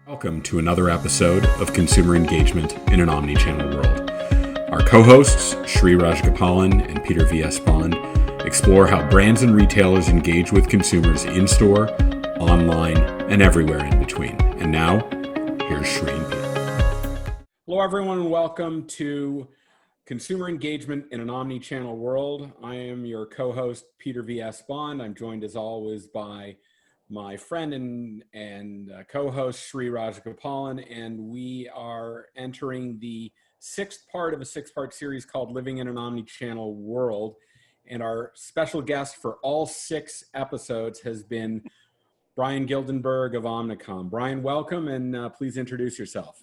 Welcome to another episode of Consumer Engagement in an Omnichannel World. Our co-hosts, Sri Rajgopalan and Peter V.S. Bond, explore how brands and retailers engage with consumers in-store, online, and everywhere in between. And now, here's Sri and Peter. Hello, everyone, and welcome to Consumer Engagement in an Omnichannel World. I am your co-host, Peter V.S. Bond. I'm joined, as always, by my friend and co-host Sri Rajgopalan, and we are entering the sixth part of a six-part series called Living in an Omnichannel World. And our special guest for all six episodes has been Bryan Gildenberg of Omnicom. Bryan, welcome, and please introduce yourself.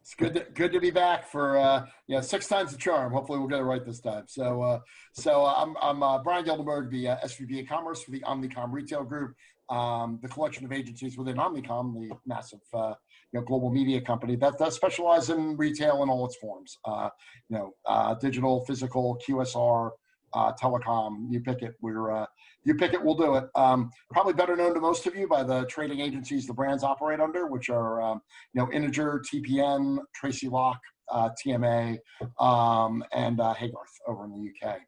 It's good to be back for six times the charm. Hopefully we'll get it right this time. So I'm Bryan Gildenberg, the SVP eCommerce for the Omnicom Retail Group, the collection of agencies within Omnicom, the massive global media company that specialize in retail in all its forms. Digital, physical, QSR, telecom. You pick it. You pick it, we'll do it. Probably better known to most of you by the trading agencies the brands operate under, which are, Integer, TPN, Tracy Lock, TMA, and Haygarth over in the UK.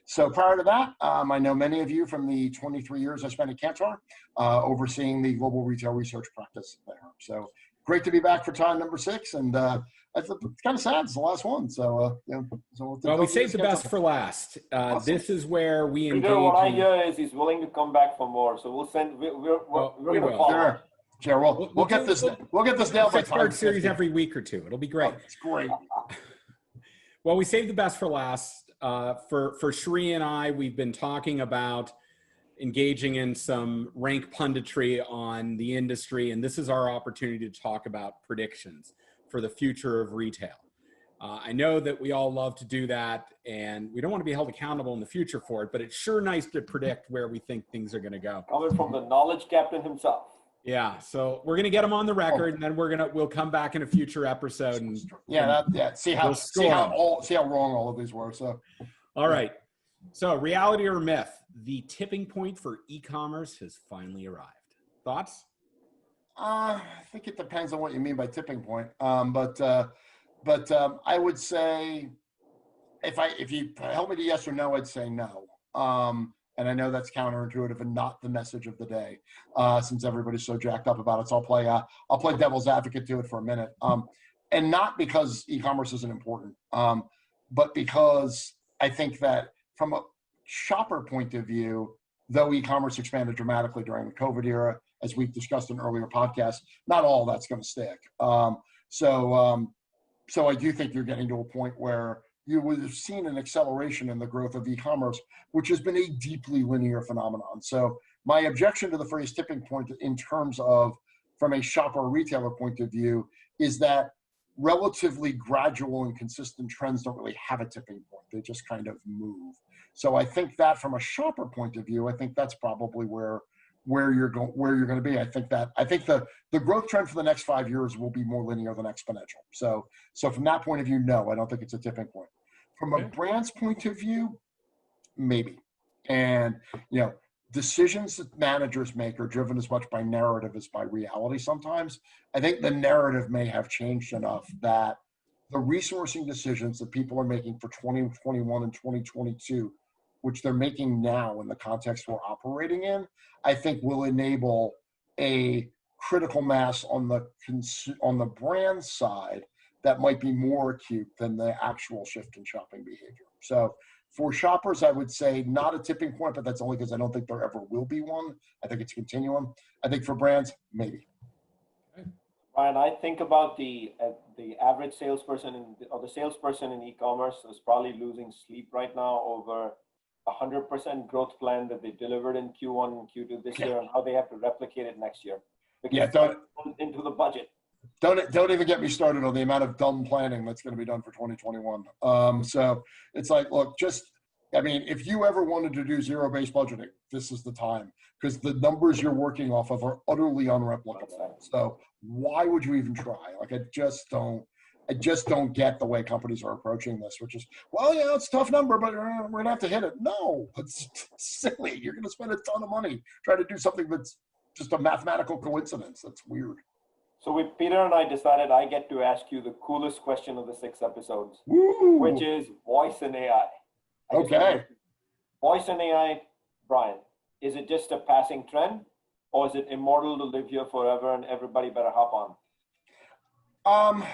So prior to that, I know many of you from the 23 years I spent at Kantar, overseeing the global retail research practice there. So great to be back for time number 6, and it's kind of sad. It's the last one. So, well, we saved the best for last. Awesome. This is where we engage. Peter, what I hear is he's willing to come back for more. So we'll send. We're going to follow. Sure. We'll get this. We'll get this down by time. Series every week or two. It'll be great. Oh, it's great. Well, we saved the best for last. For Sri and I, we've been talking about engaging in some rank punditry on the industry, and this is our opportunity to talk about predictions for the future of retail. I know that we all love to do that, and we don't want to be held accountable in the future for it, but it's sure nice to predict where we think things are going to go. Coming from the knowledge captain himself. Yeah, so we're going to get him on the record, and then we'll come back in a future episode and see how wrong all of these were. So, all right. So, reality or myth? The tipping point for e-commerce has finally arrived. Thoughts? I think it depends on what you mean by tipping point. But I would say, if you held me to yes or no, I'd say no. And I know that's counterintuitive and not the message of the day, since everybody's so jacked up about it. So I'll play devil's advocate to it for a minute. And not because e-commerce isn't important, but because I think that from a shopper point of view, though e-commerce expanded dramatically during the COVID era, as we've discussed in earlier podcasts, not all that's going to stick. So I do think you're getting to a point where you would have seen an acceleration in the growth of e-commerce, which has been a deeply linear phenomenon. So my objection to the phrase tipping point in terms of from a shopper or retailer point of view is that relatively gradual and consistent trends don't really have a tipping point. They just kind of move. So I think that from a shopper point of view, I think that's probably where you're going to be. I think the growth trend for the next 5 years will be more linear than exponential. So from that point of view, no, I don't think it's a tipping point. From a brand's point of view, maybe. And decisions that managers make are driven as much by narrative as by reality sometimes. I think the narrative may have changed enough that the resourcing decisions that people are making for 2021 and 2022, which they're making now in the context we're operating in, I think will enable a critical mass on the brand side that might be more acute than the actual shift in shopping behavior. So for shoppers, I would say not a tipping point, but that's only because I don't think there ever will be one. I think it's a continuum. I think for brands, maybe. Bryan, I think about the average salesperson or the salesperson in e-commerce is probably losing sleep right now over 100% growth plan that they delivered in Q1 and Q2 this year, and how they have to replicate it next year. Because don't into the budget. Don't even get me started on the amount of dumb planning that's going to be done for 2021. So it's like, look, if you ever wanted to do zero-based budgeting, this is the time, because the numbers you're working off of are utterly unreplicable. So why would you even try? I just don't get the way companies are approaching this, which is, it's a tough number, but we're going to have to hit it. No, it's silly. You're going to spend a ton of money trying to do something that's just a mathematical coincidence. That's weird. So Peter and I decided I get to ask you the coolest question of the 6 episodes, Woo! which is voice and AI. Okay. Voice and AI, Bryan, is it just a passing trend, or is it immortal to live here forever and everybody better hop on?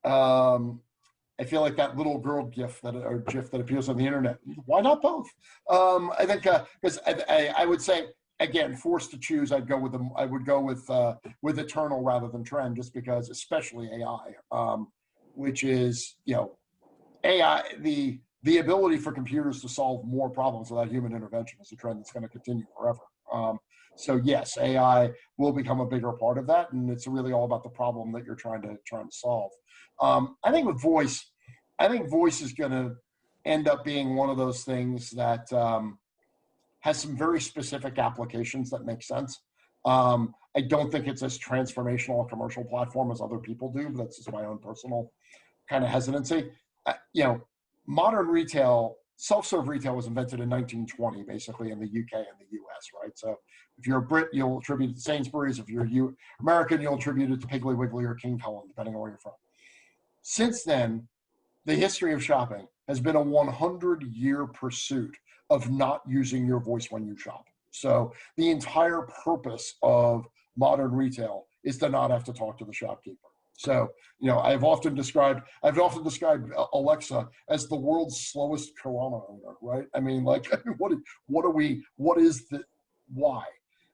I feel like that little girl GIF that appears on the internet. Why not both? I think because I would say, again, forced to choose, I would go with eternal rather than trend, just because, especially AI, which is, AI, the ability for computers to solve more problems without human intervention is a trend that's going to continue forever. So yes, AI will become a bigger part of that, and it's really all about the problem that you're trying to solve. I think with voice, is going to end up being one of those things that has some very specific applications that make sense. I don't think it's as transformational a commercial platform as other people do, but that's just my own personal kind of hesitancy. Modern retail, self-serve retail was invented in 1920, basically in the UK and the US, right? So if you're a Brit, you'll attribute it to Sainsbury's. If you're American, you'll attribute it to Piggly Wiggly or King Cullen, depending on where you're from. Since then, the history of shopping has been a 100-year pursuit of not using your voice when you shop. So the entire purpose of modern retail is to not have to talk to the shopkeeper. So, I've often described Alexa as the world's slowest Corona owner, right? I mean, why?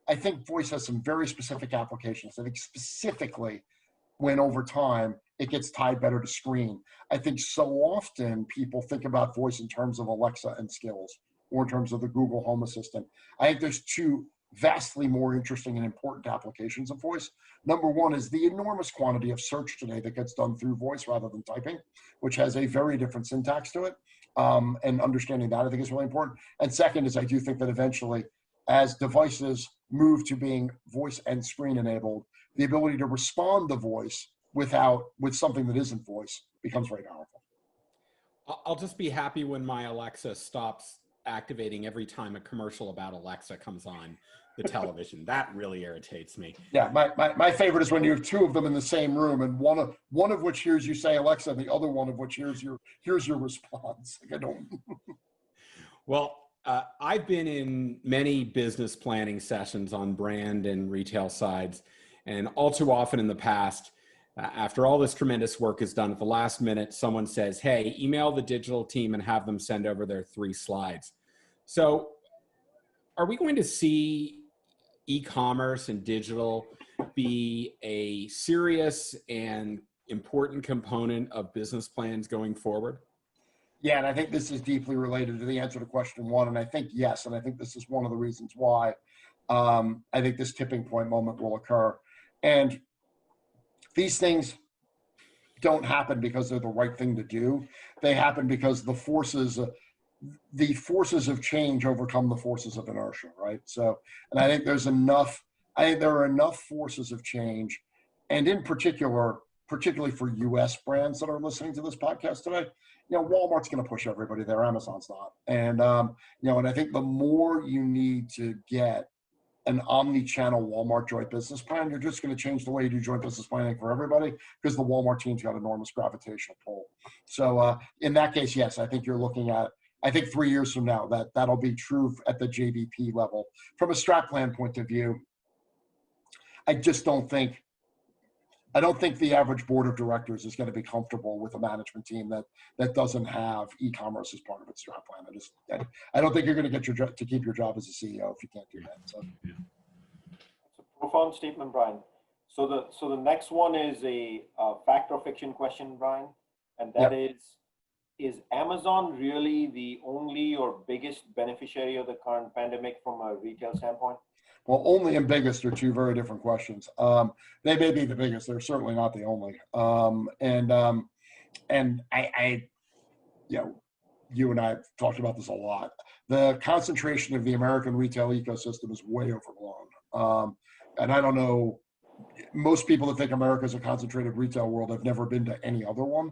I think voice has some very specific applications. I think specifically when over time it gets tied better to screen. I think so often people think about voice in terms of Alexa and skills, or in terms of the Google Home Assistant. I think there's two vastly more interesting and important applications of voice. Number one is the enormous quantity of search today that gets done through voice rather than typing, which has a very different syntax to it. And understanding that, I think, is really important. And second is, I do think that eventually, as devices move to being voice and screen enabled, the ability to respond to voice with something that isn't voice becomes very powerful. I'll just be happy when my Alexa stops activating every time a commercial about Alexa comes on the television. That really irritates me. Yeah, my favorite is when you have two of them in the same room, and one of which hears you say Alexa, and the other one of which hears your response. Like, I don't. Well, I've been in many business planning sessions on brand and retail sides, and all too often in the past, after all this tremendous work is done, at the last minute, someone says, hey, email the digital team and have them send over their 3 slides. So are we going to see e-commerce and digital be a serious and important component of business plans going forward? Yeah, and I think this is deeply related to the answer to question 1. And I think yes, and I think this is one of the reasons why I think this tipping point moment will occur. And these things don't happen because they're the right thing to do. They happen because the forces of change overcome the forces of inertia, right? So, and I think there are enough forces of change, and in particularly for US brands that are listening to this podcast today, Walmart's going to push everybody there. Amazon's not. And, and I think the more you need to get an omni-channel Walmart joint business plan, you're just going to change the way you do joint business planning for everybody, because the Walmart team's got enormous gravitational pull. So in that case, yes, I think you're looking at, 3 years from now, that'll be true at the JBP level. From a strat plan point of view, I don't think the average board of directors is going to be comfortable with a management team that doesn't have e-commerce as part of its strat plan. I don't think you're going to get to keep your job as a CEO if you can't do that. So. Yeah. It's a profound statement, Bryan. So the next one is a fact or fiction question, Bryan, and that is Amazon really the only or biggest beneficiary of the current pandemic from a retail standpoint? Well, only and biggest are two very different questions. They may be the biggest. They're certainly not the only. And I, you and I have talked about this a lot. The concentration of the American retail ecosystem is way overblown. And I don't know, most people that think America is a concentrated retail world have never been to any other one.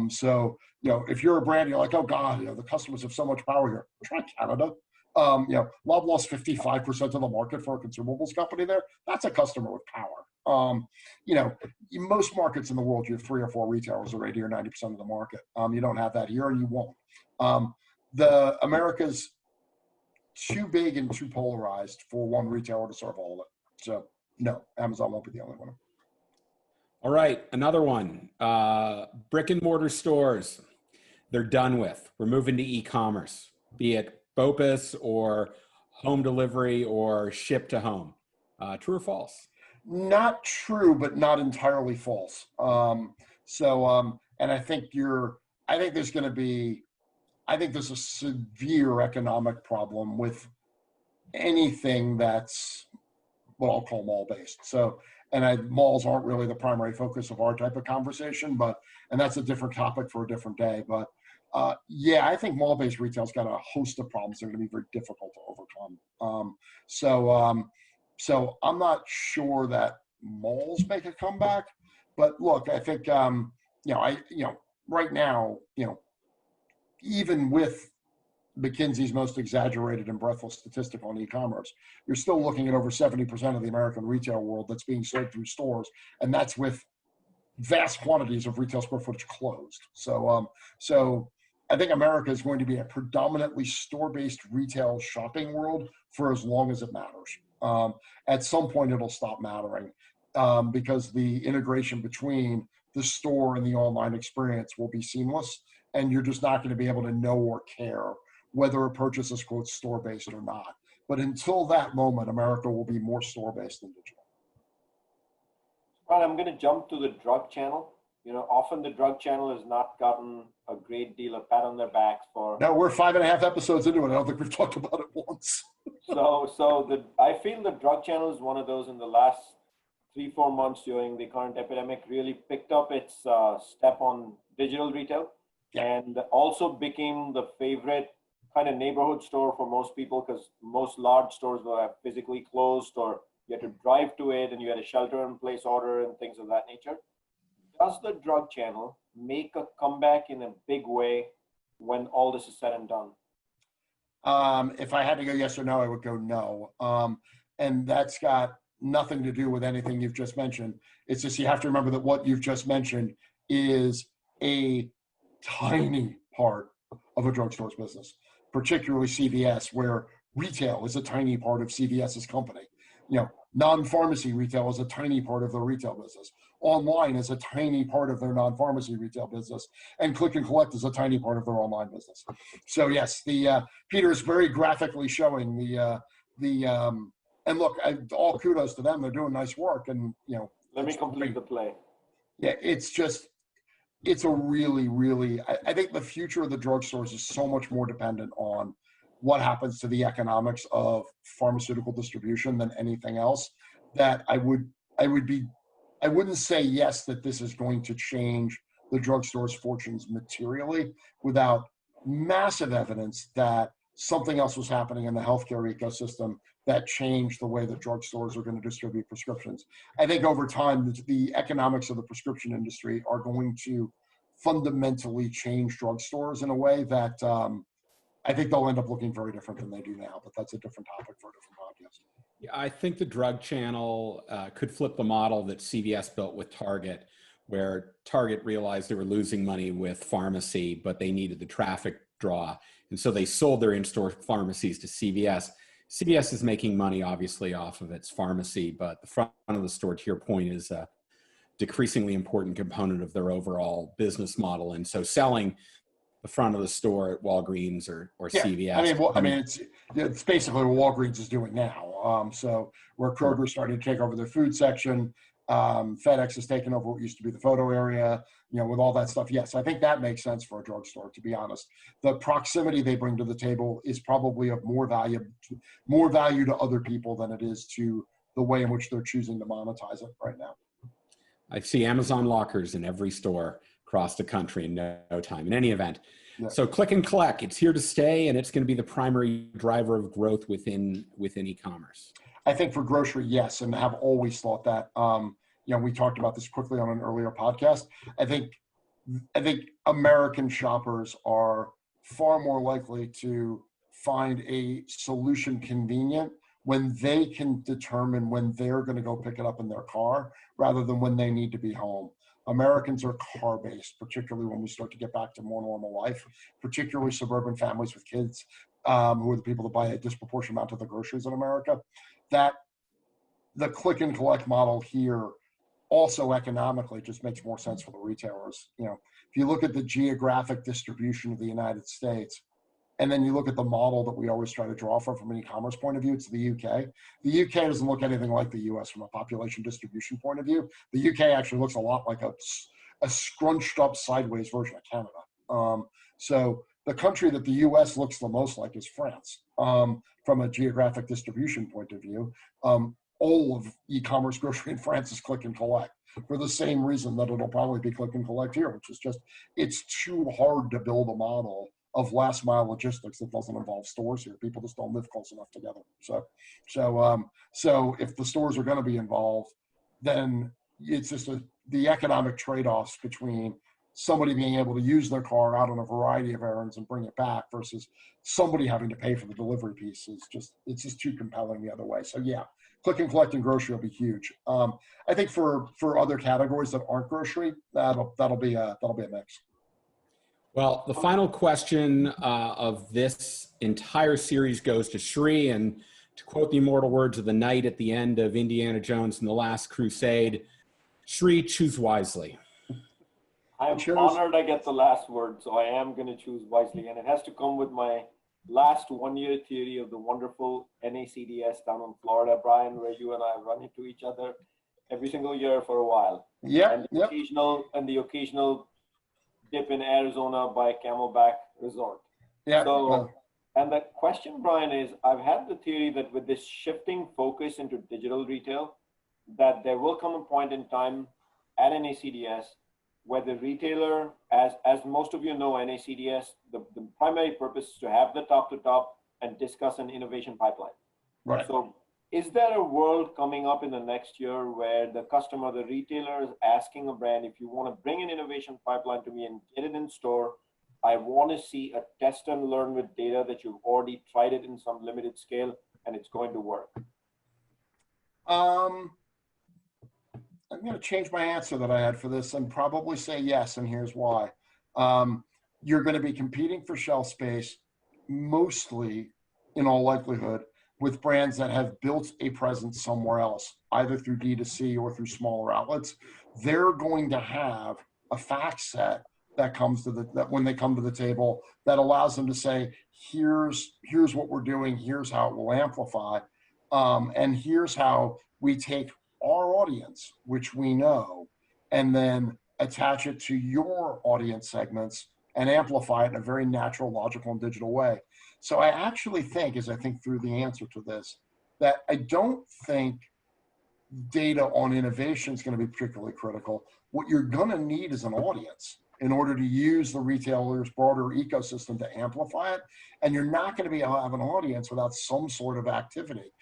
So, if you're a brand, you're like, oh God, the customers have so much power here. Try Canada. Love lost 55% of the market for a consumables company there. That's a customer with power. You know, in most markets in the world, you have 3 or 4 retailers are 80 or 90% of the market. You don't have that here, and you won't. The America's too big and too polarized for one retailer to serve all of it. So no, Amazon won't be the only one. All right, another one. Brick and mortar stores, they're done with. We're moving to e-commerce, be it BOPUS or home delivery or ship to home. True or false? Not true, but not entirely false. And I think there's a severe economic problem with anything that's what I'll call mall-based. So, malls aren't really the primary focus of our type of conversation, and that's a different topic for a different day. But yeah, I think mall-based retail's got a host of problems that are going to be very difficult to overcome. So I'm not sure that malls make a comeback. But look, I think right now, even with McKinsey's most exaggerated and breathless statistic on e-commerce, you're still looking at over 70% of the American retail world that's being sold through stores, and that's with vast quantities of retail square footage closed. So I think America is going to be a predominantly store-based retail shopping world for as long as it matters. At some point, it'll stop mattering because the integration between the store and the online experience will be seamless, and you're just not going to be able to know or care whether a purchase is, quote, store-based or not. But until that moment, America will be more store-based than digital. Well, I'm going to jump to the drug channel. Often the drug channel has not gotten a great deal of pat on their backs for. No, we're 5.5 episodes into it. I don't think we've talked about it once. I feel the drug channel is one of those in the last 3-4 months during the current epidemic really picked up its step on digital retail, and also became the favorite kind of neighborhood store for most people, because most large stores were physically closed, or you had to drive to it and you had a shelter-in-place order and things of that nature. Does the drug channel make a comeback in a big way when all this is said and done? If I had to go yes or no, I would go no. And that's got nothing to do with anything you've just mentioned. It's just you have to remember that what you've just mentioned is a tiny part of a drugstore's business, particularly CVS, where retail is a tiny part of CVS's company. Non-pharmacy retail is a tiny part of their retail business. Online is a tiny part of their non-pharmacy retail business, and click and collect is a tiny part of their online business. So yes, Peter is very graphically showing and look, all kudos to them. They're doing nice work, and let me complete the play. Yeah, it's a really, really, I think the future of the drugstores is so much more dependent on what happens to the economics of pharmaceutical distribution than anything else, that I wouldn't say yes that this is going to change the drugstore's fortunes materially without massive evidence that something else was happening in the healthcare ecosystem that changed the way that drugstores are going to distribute prescriptions. I think over time, the economics of the prescription industry are going to fundamentally change drugstores in a way that I think they'll end up looking very different than they do now, but that's a different topic for a different podcast. Yeah, I think the drug channel could flip the model that CVS built with Target, where Target realized they were losing money with pharmacy, but they needed the traffic draw. And so they sold their in-store pharmacies to CVS. CVS is making money, obviously, off of its pharmacy, but the front of the store, to your point, is a decreasingly important component of their overall business model. And so selling the front of the store at Walgreens or CVS. It's basically what Walgreens is doing now. So where Kroger's starting to take over their food section, FedEx has taken over what used to be the photo area, with all that stuff. Yes, I think that makes sense for a drugstore, to be honest. The proximity they bring to the table is probably of more value to other people than it is to the way in which they're choosing to monetize it right now. I see Amazon lockers in every store across the country in no time. In any event, So click and collect, it's here to stay, and it's going to be the primary driver of growth within e-commerce. I think for grocery, yes, and have always thought that. We talked about this quickly on an earlier podcast. I think American shoppers are far more likely to find a solution convenient when they can determine when they're going to go pick it up in their car rather than when they need to be home. Americans are car-based, particularly when we start to get back to more normal life, particularly suburban families with kids, who are the people that buy a disproportionate amount of the groceries in America. That the click and collect model here also economically just makes more sense for the retailers. You know, if you look at the geographic distribution of the United States, and then you look at the model that we always try to draw from an e-commerce point of view, it's the UK. The UK doesn't look anything like the US from a population distribution point of view. The UK actually looks a lot like a scrunched up sideways version of Canada. So the country that the US looks the most like is France, from a geographic distribution point of view. All of e-commerce grocery in France is click and collect for the same reason that it'll probably be click and collect here, which is just, it's too hard to build a model of last mile logistics that doesn't involve stores here. People just don't live close enough together. So if the stores are going to be involved, then it's just the economic trade-offs between somebody being able to use their car out on a variety of errands and bring it back versus somebody having to pay for the delivery piece is just, it's just too compelling the other way. So yeah, click and collect and grocery will be huge. I think for other categories that aren't grocery, that'll be a mix. Well, the final question of this entire series goes to Shri, and to quote the immortal words of the knight at the end of Indiana Jones and the Last Crusade, Shri, choose wisely. I'm honored I get the last word, so I am going to choose wisely, and it has to come with my last one-year theory of the wonderful NACDS down in Florida, Bryan, where you and I run into each other every single year for a while. Yeah. And the occasional dip in Arizona by Camelback Resort. Yeah. So, and the question, Bryan, is I've had the theory that with this shifting focus into digital retail, that there will come a point in time at NACDS where the retailer, as most of you know, NACDS, the primary purpose is to have the top to top and discuss an innovation pipeline. Right. So is there a world coming up in the next year where the customer, the retailer is asking a brand, if you want to bring an innovation pipeline to me and get it in store, I want to see a test and learn with data that you've already tried it in some limited scale and it's going to work? I'm going to change my answer that I had for this and probably say yes, and here's why. You're going to be competing for shelf space, mostly, in all likelihood, with brands that have built a presence somewhere else, either through D2C or through smaller outlets. They're going to have a fact set that comes to that when they come to the table that allows them to say, here's what we're doing, here's how it will amplify, and here's how we take our audience, which we know, and then attach it to your audience segments and amplify it in a very natural, logical, and digital way. So I actually think, as I think through the answer to this, that I don't think data on innovation is going to be particularly critical. What you're going to need is an audience in order to use the retailer's broader ecosystem to amplify it. And you're not going to be able to have an audience without some sort of activity.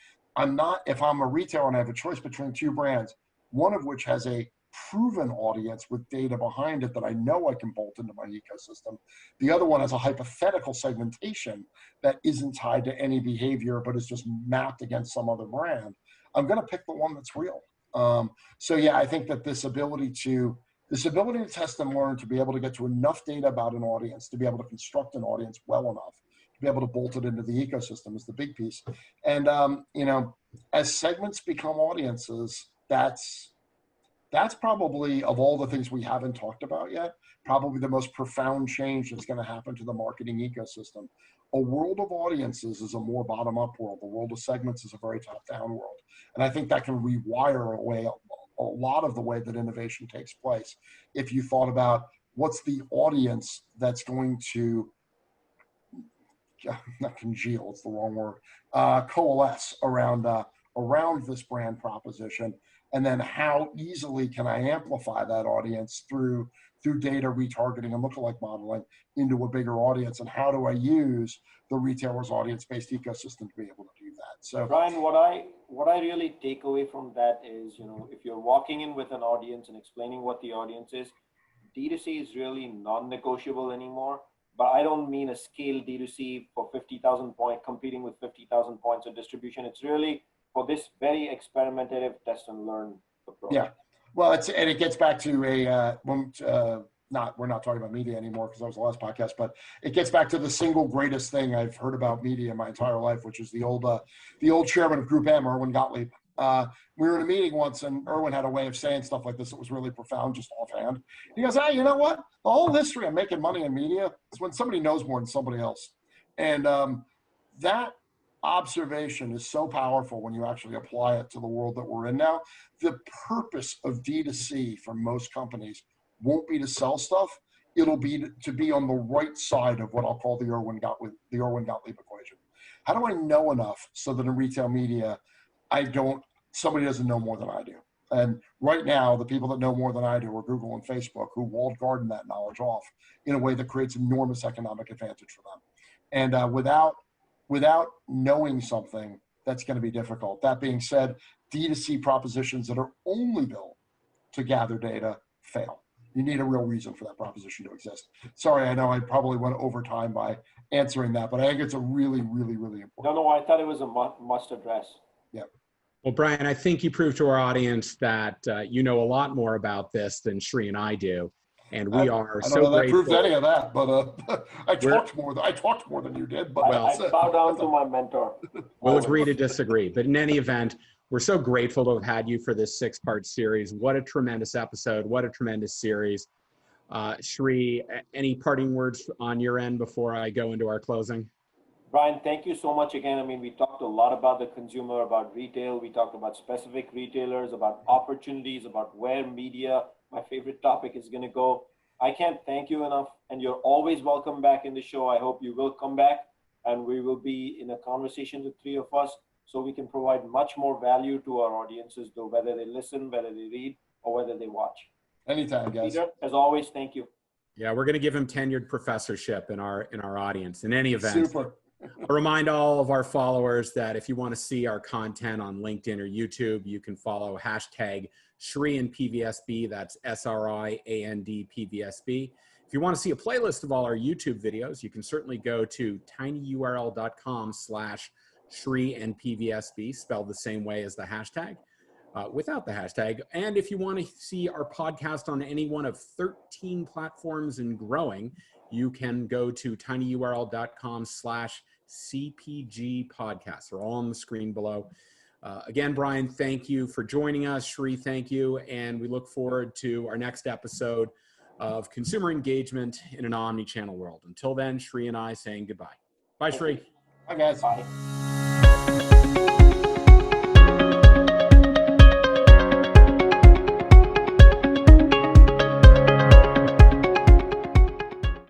If I'm a retailer and I have a choice between two brands, one of which has a proven audience with data behind it that I know I can bolt into my ecosystem. The other one has a hypothetical segmentation that isn't tied to any behavior, but is just mapped against some other brand. I'm going to pick the one that's real. So yeah, I think that this ability to test and learn, to be able to get to enough data about an audience, to be able to construct an audience well enough, to be able to bolt it into the ecosystem is the big piece. And, as segments become audiences, that's probably, of all the things we haven't talked about yet, probably the most profound change that's going to happen to the marketing ecosystem. A world of audiences is a more bottom-up world. The world of segments is a very top-down world. And I think that can rewire away a lot of the way that innovation takes place. If you thought about what's the audience that's going to, not congeal, it's the wrong word, coalesce around this brand proposition, and then how easily can I amplify that audience through data retargeting and lookalike modeling into a bigger audience, and how do I use the retailer's audience-based ecosystem to be able to do that? So, Bryan, what I really take away from that is, if you're walking in with an audience and explaining what the audience is, D2C is really non-negotiable anymore. but I don't mean a scale D2C for 50,000 points, competing with 50,000 points of distribution. It's really for this very experimentative test and learn approach. Yeah. Well, and it gets back to we're not talking about media anymore because that was the last podcast, but it gets back to the single greatest thing I've heard about media in my entire life, which is the old chairman of Group M, Erwin Gottlieb. We were in a meeting once, and Erwin had a way of saying stuff like this that was really profound, just offhand. He goes, "Hey, you know what? The whole history of making money in media is when somebody knows more than somebody else." And that observation is so powerful when you actually apply it to the world that we're in now. The purpose of D2C for most companies won't be to sell stuff. It'll be to be on the right side of what I'll call the Erwin Gottlieb equation. How do I know enough so that in retail media, somebody doesn't know more than I do? And right now, the people that know more than I do are Google and Facebook, who walled garden that knowledge off in a way that creates enormous economic advantage for them. And without knowing something, that's going to be difficult. That being said, D2C propositions that are only built to gather data fail. You need a real reason for that proposition to exist. Sorry, I know I probably went over time by answering that, but I think it's a really, really, really important. No, I thought it was a must address. Yeah. Well, Bryan, I think you proved to our audience that you know a lot more about this than Sri and I do. And we are so grateful. I don't know that proved any of that, but I talked more than you did. But I bow down to my mentor. We'll agree to disagree. But in any event, we're so grateful to have had you for this 6-part series. What a tremendous episode. What a tremendous series. Sri, any parting words on your end before I go into our closing? Bryan, thank you so much again. I mean, we talked a lot about the consumer, about retail. We talked about specific retailers, about opportunities, about where media, my favorite topic, is going to go. I can't thank you enough. And you're always welcome back in the show. I hope you will come back and we will be in a conversation with 3 of us so we can provide much more value to our audiences, though, whether they listen, whether they read, or whether they watch. Anytime, guys. Peter, as always, thank you. Yeah, we're going to give him tenured professorship in our audience. In any event, super. I'll remind all of our followers that if you want to see our content on LinkedIn or YouTube, you can follow hashtag SriandPVSB. That's SRIANDPVSB. If you want to see a playlist of all our YouTube videos, you can certainly go to tinyurl.com/SriandPVSB, spelled the same way as the hashtag, without the hashtag. And if you want to see our podcast on any one of 13 platforms and growing, you can go to tinyurl.com/CPG podcast. They're all on the screen below. Again, Bryan, thank you for joining us. Sri, thank you. And we look forward to our next episode of consumer engagement in an omnichannel world. Until then, Sri and I saying goodbye. Bye, Sri. Bye, guys. Bye.